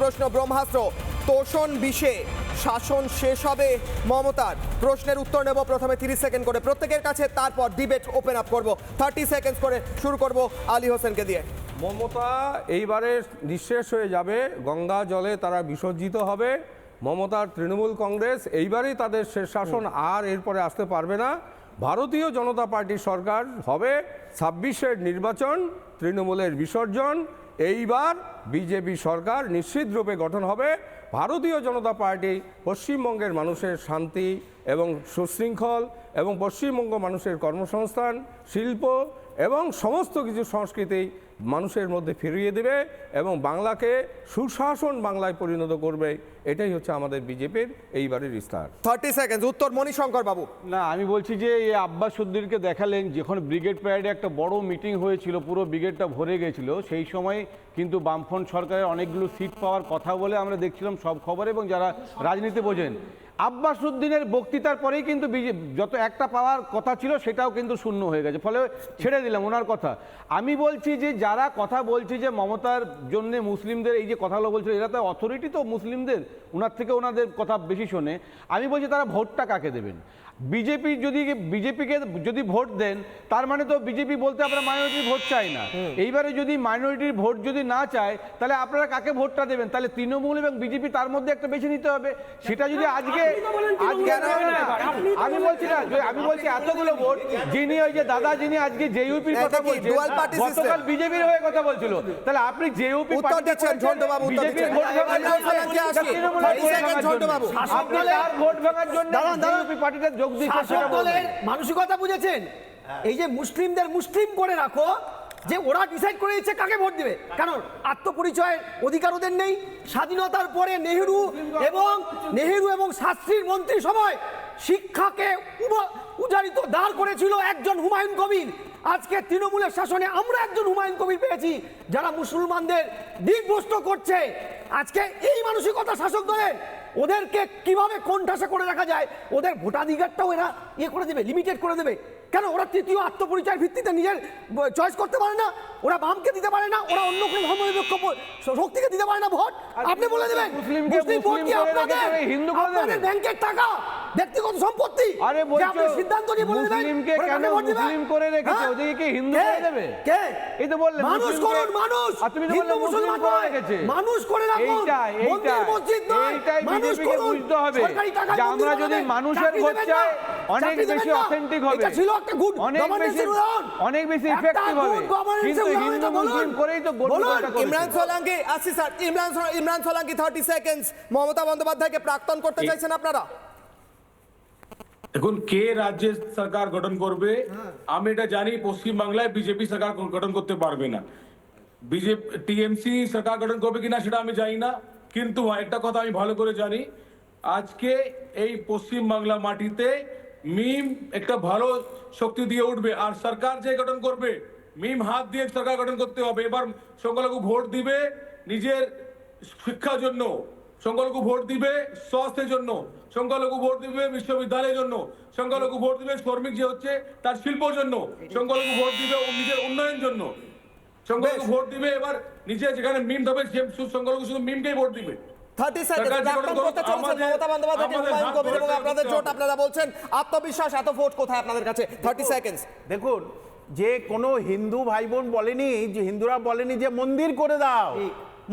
প্রশ্ন ব্রহ্মাস্ত্র, তোষণ বিষে শাসন শেষ হবে মমতার? প্রশ্নের উত্তর নেব প্রথমে 30 সেকেন্ড করে প্রত্যেকের কাছে, তারপর ডিবেট ওপেন আপ করব। 30 সেকেন্ড করে শুরু করব আলী হোসেনকে দিয়ে। মমতা এইবারে নিঃশেষ হয়ে যাবে, গঙ্গা জলে তারা বিসর্জিত হবে। মমতার তৃণমূল কংগ্রেস এইবারই তাদের শেষ শাসন, আর এরপরে আসতে পারবে না। ভারতীয় জনতা পার্টির সরকার হবে, 26-এর নির্বাচন, তৃণমূলের বিসর্জন। এইবার বিজেপি সরকার নিশ্চিত রূপে গঠন হবে। ভারতীয় জনতা পার্টি পশ্চিমবঙ্গের মানুষের শান্তি এবং সুশৃঙ্খল এবং পশ্চিমবঙ্গ মানুষের কর্মসংস্থান, শিল্প এবং সমস্ত কিছু সংস্কৃতি মানুষের মধ্যে ফিরিয়ে দেবে এবং বাংলাকে সুশাসন বাংলায় পরিণত করবে। এটাই হচ্ছে আমাদের বিজেপির এইবারের ইস্তাহার। 30 সেকেন্ড উত্তর মণিশঙ্কর বাবু। না, আমি বলছি যে এই আব্বাস উদ্দিনকে দেখালেন যখন ব্রিগেড প্যারেডে একটা বড় মিটিং হয়েছিল, পুরো ব্রিগেডটা ভরে গেছিল, সেই সময় কিন্তু বামফ্রন্ট সরকারের অনেকগুলো সিট পাওয়ার কথা বলে আমরা দেখছিলাম সব খবরে, এবং যারা রাজনীতি বোঝেন আব্বাস উদ্দিনের বক্তৃতার পরেই কিন্তু যত একটা পাওয়ার কথা ছিল সেটাও কিন্তু শূন্য হয়ে গেছে, ফলে ছেড়ে দিলাম ওনার কথা। আমি বলছি যে যারা কথা বলছে যে মমতার জন্য মুসলিমদের এই যে কথাগুলো বলছে, এরা তো অথরিটি তো মুসলিমদের, ওনার থেকে ওনাদের কথা বেশি শোনে। আমি বলছি তারা ভোটটা কাকে দেবেন? বিজেপিকে যদি ভোট দেন তার মানে তো বিজেপি বলতে আমরা মাইনরিটির ভোট চাই না। এইবারে যদি মাইনরিটির ভোট যদি না চায় তাহলে আপনারা কাকে ভোটটা দেবেন? তাহলে তৃণমূল এবং বিজেপি তার মধ্যে একটা বেছে নিতে হবে। সেটা যদি আজকে আমি বলছি না, আমি বলছি এতগুলো ভোট, যিনি ওই যে দাদা যিনি আজকে জেইউপির কথা বলছেন, গতকাল বিজেপির হয়ে কথা বলছিল, তাহলে আপনি জেইউপি বিজেপির ভোট ভাঙার জন্য জেইউপি পার্টিটা যোগ দিচ্ছে। মানসিকতা বুঝেছেন? এই যে মুসলিমদের মুসলিম করে রাখো, যে ওরা ডিসাইড করে দিচ্ছে কাকে ভোট দিবে, কারণ আত্মপরিচয়ের অধিকার ওদের নেই। স্বাধীনতার পরে নেহেরু এবং শাস্ত্রীর মন্ত্রী সময় শিক্ষাকে উজাড়িত দাঁড় করেছিল একজন হুমায়ুন কবির। আজকে তৃণমূলের শাসনে আমরা একজন হুমায়ুন কবির পেয়েছি, যারা মুসলমানদের দিকভ্রষ্ট করছে। আজকে এই মানসিকতা শাসক দলের, ওদেরকে কিভাবে কোণঠাসা করে রাখা যায়, ওদের ভোটাধিকারটাও এরা করে দেবে, লিমিটেড করে দেবে। কেন? ওরা তৃতীয় আত্মপরিচয়ের ভিত্তিতে নিজের চয়েস করতে পারে না, ওরা বামকে দিতে পারে না, ওরা অন্য কোনো ধর্মনিরপেক্ষ শক্তিকে দিতে পারে না ভোট। আপনি বলে দেবেন মুসলিম ভোট কি আপনাদের ব্যাংকের টাকা, ব্যক্তিগত সম্পত্তি? আরে বলছো সিদ্ধান্ত নিয়ে বলে দেবেন মুসলিমকে কেন মুসলিম করে রেখেছে, ওদিকে কি হিন্দু করে দেবে? কে? এই তো বললেন মানুষ করুন, মানুষ। আর তুমি তো বললে মুসলিম করে রেখেছে, মানুষ করে রাখুন। মন্দির মসজিদ নয়, মানুষ করুন। বুঝতে হবে যে আমরা যদি মানুষের ভোট চাই অনেক বেশি অথেন্টিক হবে, অনেক বেশি ইফেক্টিভ হবে, কিন্তু হিন্দু মুসলিম করেই তো ইমরান সোলাঙ্কি আসি স্যার, ইমরান সোলাঙ্কি 30 সেকেন্ড। মমতা বন্দ্যোপাধ্যায়কে প্রাক্তন করতে চাইছেন আপনারা? এখন কে রাজ্যের সরকার গঠন করবে আমি এটা জানি, পশ্চিম বাংলায় বিজেপি সরকার গঠন করতে পারবে না। বিজেপি টিএমসি সরকার গঠন করবে কিনা সেটা আমি জানি না, কিন্তু একটা কথা আমি ভালো করে জানি, আজকে এই পশ্চিম বাংলা মাটিতে মিম একটা ভালো শক্তি দিয়ে উঠবে। আর সরকার যে গঠন করবে, মিম হাত দিয়ে সরকার গঠন করতে হবে। এবার সংখ্যালঘু ভোট দিবে নিজের শিক্ষার জন্য, সংখ্যালঘু ভোট দিবে স্বাস্থ্যের জন্য, সংখ্যালঘু ভোট দিবে বিশ্ববিদ্যালয়ের জন্য, সংখ্যালঘু ভোট দিবে শ্রমিক যে হচ্ছে তার শিল্পের জন্য, সংখ্যালঘু ভোট দিবে নিজের উন্নয়নের জন্য, সংখ্যালঘু ভোট দিবে এবার নিজে যেখানে মিম হবে সংখ্যালঘু শুধু মিমকেই ভোট দিবে। 30 সেকেন্ড প্রাক্তন করতে চলছেন মমতা বন্দ্যোপাধ্যায়, হুমায়ুন কবির এবং আপনাদের জোট। আপনারা বলছেন আত্মবিশ্বাস, এত ভোট কোথায় আপনাদের কাছে? 30 সেকেন্ড। দেখুন, যে কোনো হিন্দু ভাই বোন বলেনি, যে হিন্দুরা বলেনি যে মন্দির করে দাও,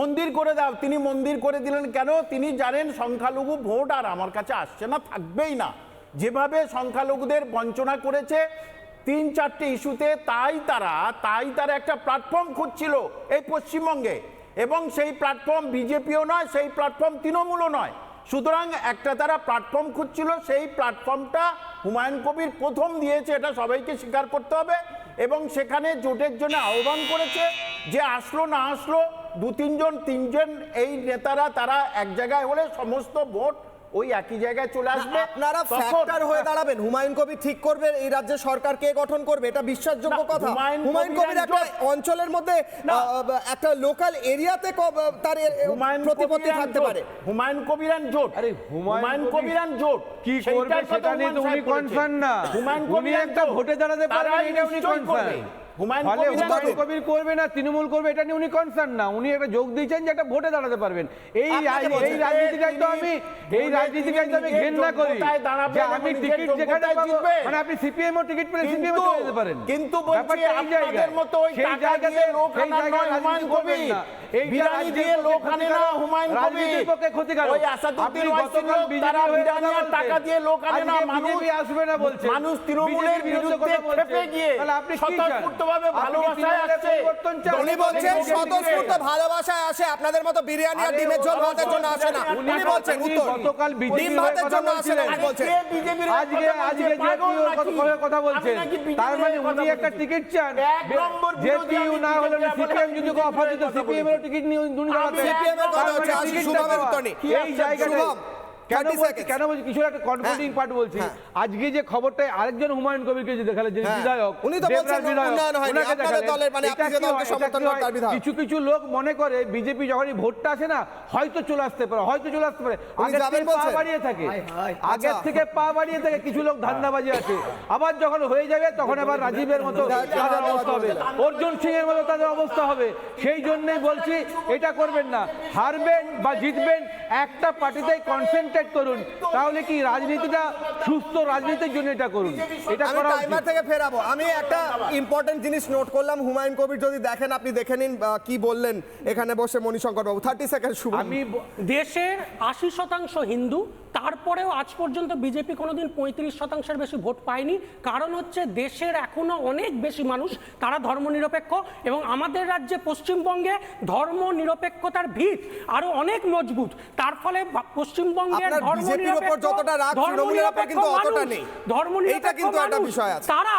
মন্দির করে দাও। তিনি মন্দির করে দিলেন কেন? তিনি জানেন সংখ্যালঘু ভোট আর আমার কাছে আসছে না, থাকবেই না। যেভাবে সংখ্যালঘুদের বঞ্চনা করেছে 3-4টে ইস্যুতে, তাই তারা একটা প্ল্যাটফর্ম খুঁজছিল এই পশ্চিমবঙ্গে, এবং সেই প্ল্যাটফর্ম বিজেপিও নয়, সেই প্ল্যাটফর্ম তৃণমূলও নয়। সুতরাং একটা তারা প্ল্যাটফর্ম খুঁজছিল, সেই প্ল্যাটফর্মটা হুমায়ুন কবির প্রথম দিয়েছে, এটা সবাইকে স্বীকার করতে হবে। এবং সেখানে জোটের জন্য আহ্বান করেছে, যে আসলো না আসলো 2-3জন এই নেতারা তারা এক জায়গায় হলে সমস্ত ভোট ওই একই জায়গায় চলে আসবে। আপনারা ফ্যাক্টর হয়ে দাঁড়াবেন, হুমায়ুন কবির ঠিক করবে এই রাজ্যের সরকার কে গঠন করবে, এটা বিশ্বাসযোগ্য কথা। হুমায়ুন কবির একটা অঞ্চলের মধ্যে একটা লোকাল এরিয়াতে তার প্রতিপত্তি থাকতে পারে। হুমায়ুন কবিরান জোট, আরে হুমায়ুন কবিরান জোট কি করবে সেটা নিয়ে তো উনি কনসার্ন না। হুমায়ুন কবির একটা ভোটে দাঁড়াতে পারবে, এটা উনি কনসার্ন। হুমায়ুন ফলে কবির হুমায়ুন কবির করবে না তৃণমূল করবে এটা নিয়ে উনি কনসার্ন না, উনি একটা যোগ দিয়েছেন যে একটা ভোটে দাঁড়াতে পারবেন। এই রাজনীতিটাই তো আমি ঘেন্না করি যে আমি টিকিট যেখানে পাবো, মানে আপনি সিপিএম ও টিকিট পেলে সিপিএম চলে যেতে পারেন। কিন্তু বলছি আপনাদের মতো ওই টাকা দিয়ে লোক আনা নয় হুমায়ুন কবির, বিরানি দিয়ে লোক আনে না হুমায়ুন কবির। রাজনীতির পক্ষে ক্ষতিকারক। ওই আসাদুদ্দিন ওয়াইসির লোক তারা বিরানি আর টাকা দিয়ে লোক আনে না। মানুষ তৃণমূলের বিরুদ্ধে খেপে গিয়ে স্বতঃস্ফূর্তভাবে ভালোবাসায় আসছে। উনি বলছেন স্বতঃস্ফূর্ত ভালোবাসায় আসে, আপনাদের মতো বিরিয়ানি আর ডিমের ঝোল ভাতের জন্য আসে না। উনি বলছেন উত্তর গতকাল ডিম ভাতের জন্য আসে না উনি বলছেন। আজকে কথা বলছেন, তার মানে উনি একটা টিকিট চান যে টিউ না হলে সিপিএম যদি অফার দিত সিপিএম এর টিকিট নিয়ে উনি দাঁড়াতেন। সিপিএম এর কথা হচ্ছে আসি শুভমের উত্তর নেই। এই জায়গায় শুভম কেন বলছি কিছু একটা কনফিউজিং পার্ট বলছি। আজকে যে খবরটা আরেকজন হুমায়ুন কবিরকে যে দেখালেন যে বিধায়ক, উনি তো বলছেন উন্নয়ন হয়নি আপনাদের দলের, মানে আপনি যে দলকে সমর্থন করেন তার বিধায়ক। কিছু কিছু লোক মনে করে বিজেপি যখনই ভোটটা আসে না হয়তো চলে আসতে পারে, আগের থেকে পা বাড়িয়ে থাকে, আগের থেকে পা বাড়িয়ে থাকে। কিছু লোক ধান্দাবাজি আছে, আবার যখন হয়ে যাবে তখন আবার রাজীবের মতো তাদের অবস্থা হবে, অর্জুন সিং এর মতো তাদের অবস্থা হবে। সেই জন্যই বলছি এটা করবেন না, হারবেন বা জিতবেন একটা পার্টিতেই কনসেন্ট্রেট করুন, তাহলে কি রাজনীতিটা সুস্থ রাজনীতির জন্য এটা করুন। এটা আমি করা টাইমার থেকে ফেরাবো। আমি একটা ইম্পর্টেন্ট জিনিস নোট করলাম, হুমায়ুন কবির যদি দেখেন আপনি দেখে নিন কি বললেন এখানে বসে মণিশঙ্কর বাবু। 30 সেকেন্ড শুভ। আমি দেশের 80% হিন্দু, তারপরেও আজ পর্যন্ত বিজেপি কোনোদিন 35%-এর বেশি ভোট পায়নি। কারণ হচ্ছে দেশের এখনো অনেক বেশি মানুষ তারা ধর্মনিরপেক্ষ, এবং আমাদের রাজ্যে পশ্চিমবঙ্গে ধর্মনিরপেক্ষতার ভিত আরো অনেক মজবুত। তার ফলে পশ্চিমবঙ্গের বিজেপির উপর যতটা রাগ তৃণমূলের উপর কিন্তু অতটা নেই, এইটা কিন্তু একটা বিষয় আছে। তারা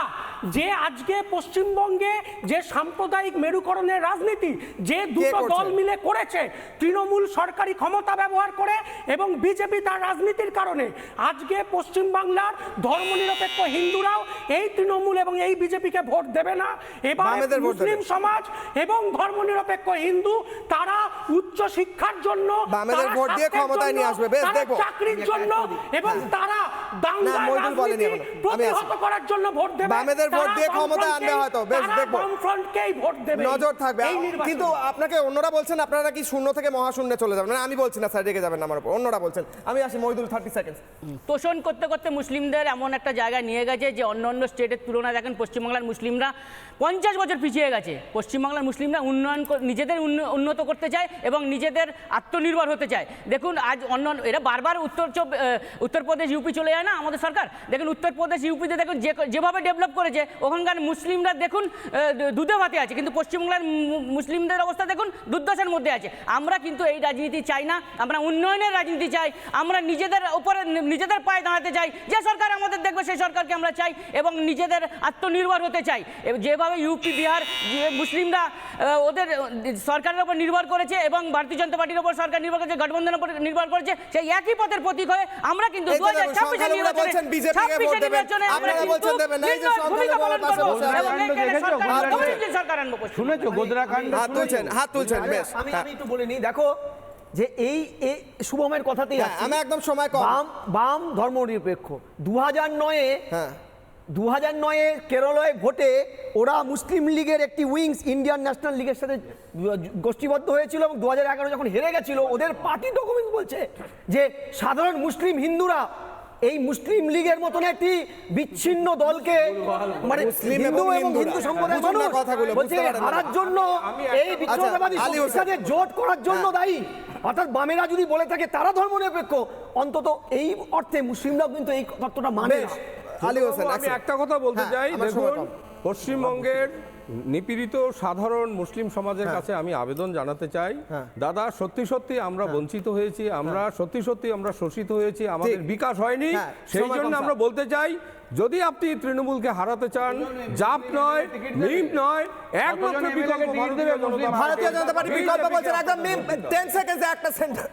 যে আজকে পশ্চিমবঙ্গে যে সাম্প্রদায়িক মেরুকরণের রাজনীতি যে দুটো দল মিলে করেছে, তৃণমূল সরকারি ক্ষমতা ব্যবহার করে এবং বিজেপি তার রাজনীতির কারণে, আজকে পশ্চিমবাংলার ধর্মনিরপেক্ষ হিন্দুরাও এই তৃণমূল এবং এই বিজেপিকে ভোট দেবে না। এবার মুসলিম সমাজ এবং ধর্মনিরপেক্ষ হিন্দু তারা উচ্চ শিক্ষার জন্য, বামেদের ভোট দিয়ে ক্ষমতায় নিয়ে আসবে, বেশ দেখো, চাকরির জন্য এবং তারা দাঙ্গা রাজনীতি প্রতিহত করার জন্য ভোট দেবে। বামেদের ভোট দিয়ে ক্ষমতায় আনবে হয়তো, বেশ দেখবো, বামফ্রন্টকেই ভোট দেবে, নজর থাকবে। কিন্তু আপনাকে অন্যরা বলছেন আপনারা কি শূন্য থেকে মহাশূন্যে চলে যাবেন, আমি বলছি না স্যার, রেগে যাবেন আমার উপর, অন্যরা বলছেন। আমি আসি মহিদুল, 30 সেকেন্ড। তোষণ করতে করতে মুসলিমদের এমন একটা জায়গায় নিয়ে গেছে যে অন্য অন্য স্টেটের তুলনায় দেখেন পশ্চিমবাংলার মুসলিমরা 50 বছর পিছিয়ে গেছে। পশ্চিমবাংলার মুসলিমরা নিজেদের উন্নত করতে চায় এবং নিজেদের আত্মনির্ভর হতে চায়। দেখুন আজ এরা বারবার উত্তরপ্রদেশ ইউপি চলে যায় না আমাদের সরকার, দেখুন উত্তরপ্রদেশ ইউপিতে দেখুন যেভাবে ডেভেলপ করেছে, ওখানকার মুসলিমরা দেখুন দুধে ভাতে আছে, কিন্তু পশ্চিমবাংলার মুসলিমদের অবস্থা দেখুন দুর্দশার মধ্যে আছে। আমরা কিন্তু এই রাজনীতি চাই না, আমরা উন্নয়নের রাজনীতি চাই, আমরা নিজেদের উপরে নিজেদের পায়ে দাঁড়াতে চাই। যে সরকার আমাদের দেখবে সেই সরকারকে আমরা চাই এবং নিজেদের আত্মনির্ভর হতে চাই। যেভাবে ইউপি বিহার মুসলিমরা ওদের সরকারের উপর নির্ভর করেছে এবং ভারতীয় জনতা পার্টির উপর সরকার নির্ভর করেছে, গঠবন্ধনের উপর নির্ভর করেছে, সেই একই পথের প্রতীক হয়ে আমরা কিন্তু 2026 নির্বাচনে আমরা কিন্তু ভূমিকা পালন করব এবং সরকার আনবো। শুনেছো গোদরাকাণ্ড? হাত তুলছেন, বেশ। আমি একটু বলে নিই, দেখো যে এই শুভমের কথাতেই আমি একদম সময় কম। বাম ধর্মনিরপেক্ষ 2009-এ কেরলে ভোটে ওরা মুসলিম লীগের একটি উইংস ইন্ডিয়ান ন্যাশনাল লীগের সাথে গোষ্ঠীবদ্ধ হয়েছিল এবং 2011 যখন হেরে গেছিল, ওদের পার্টি ডকুমেন্টস বলছে যে সাধারণ মুসলিম হিন্দুরা এই মুসলিম লীগের মতন একটি বিচ্ছিন্ন দলকে, মানে হিন্দু এবং হিন্দু সম্প্রদায়ের মানুষ বলছে হারার জন্য, এই বিচ্ছিন্নতাবাদী শক্তির জোট করার জন্য দায়ী। অর্থাৎ বামেরা যদি বলে থাকে তারা ধর্মনিরপেক্ষ, অন্তত এই অর্থে মুসলিমরা কিন্তু এই তত্ত্বটা মানে না। আমি একটা কথা বলতে চাই, দেখুন পশ্চিমবঙ্গের নিপীড়িত সাধারণ মুসলিম সমাজের কাছে আমি আবেদন জানাতে চাই, দাদা সত্যি সত্যি আমরা বঞ্চিত হয়েছি, আমরা সত্যি সত্যি আমরা শোষিত হয়েছি, আমাদের বিকাশ হয়নি। সেই জন্য আমরা বলতে চাই, যদি আপনি তৃণমূলকে হারাতে চান, জাপ নয়, মিম নয়, একমাত্র বিকল্প ভারতীয় জনতা পার্টি বিকল্প বলছেন। একদম মিম, 10 সেকেন্ডস একটা সেন্টেন্স।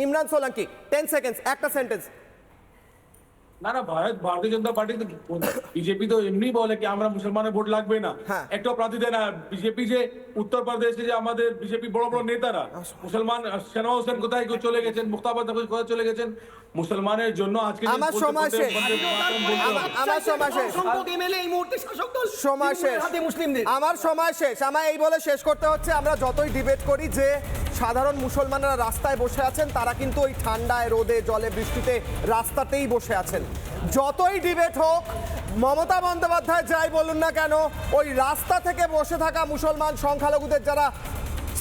ইমরান সোলাঙ্কি 10 সেকেন্ডস একটা সেন্টেন্স। না না ভারতীয় জনতা পার্টি বিজেপি তো এমনি বলে কি আমরা মুসলমানের ভোট লাগবে না, হ্যাঁ। একটা প্রার্থী দেয় না। বিজেপি যে উত্তরপ্রদেশে যে আমাদের বিজেপি বড় বড় নেতারা মুসলমান, সেনা হোসেন কোথায় চলে গেছেন, মুক্তাবাদ কোথায় চলে গেছেন, মুসলমানের জন্য আজকে যে আমার বলতে সময় শেষ। আমার সময় শেষ। অসংখ্য এমএলএ এই মুহূর্তে শাসক দল সময় শেষ। তৃণমূলের হাতে মুসলিমদের। আমার সময় শেষ। আমায় এই বলে শেষ করতে হচ্ছে, আমরা যতই ডিবেট করি যে সাধারণ মুসলমানরা রাস্তায় বসে আছেন, তারা কিন্তু ওই ঠান্ডায়, রোদে, জলে, বৃষ্টিতে রাস্তাতেই বসে আছেন। যতই ডিবেট হোক, মমতা বন্দ্যোপাধ্যায় যাই বলুন না কেন, ওই রাস্তা থেকে বসে থাকা মুসলমান সংখ্যালঘুদের যারা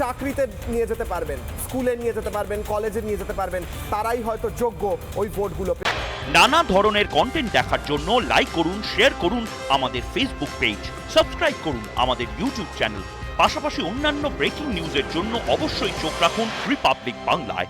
চাকরিতে নিয়ে যেতে পারবেন, স্কুলে নিয়ে যেতে পারবেন, কলেজে নিয়ে যেতে পারবেন, তারাই হয়তো যোগ্য ওই ভোটগুলো পেতে। নানা ধরনের কন্টেন্ট দেখার জন্য লাইক করুন, শেয়ার করুন আমাদের ফেসবুক পেজ, সাবস্ক্রাইব করুন আমাদের ইউটিউব চ্যানেল। পাশাপাশি অন্যান্য ব্রেকিং নিউজের জন্য অবশ্যই চোখ রাখুন রিপাবলিক বাংলায়।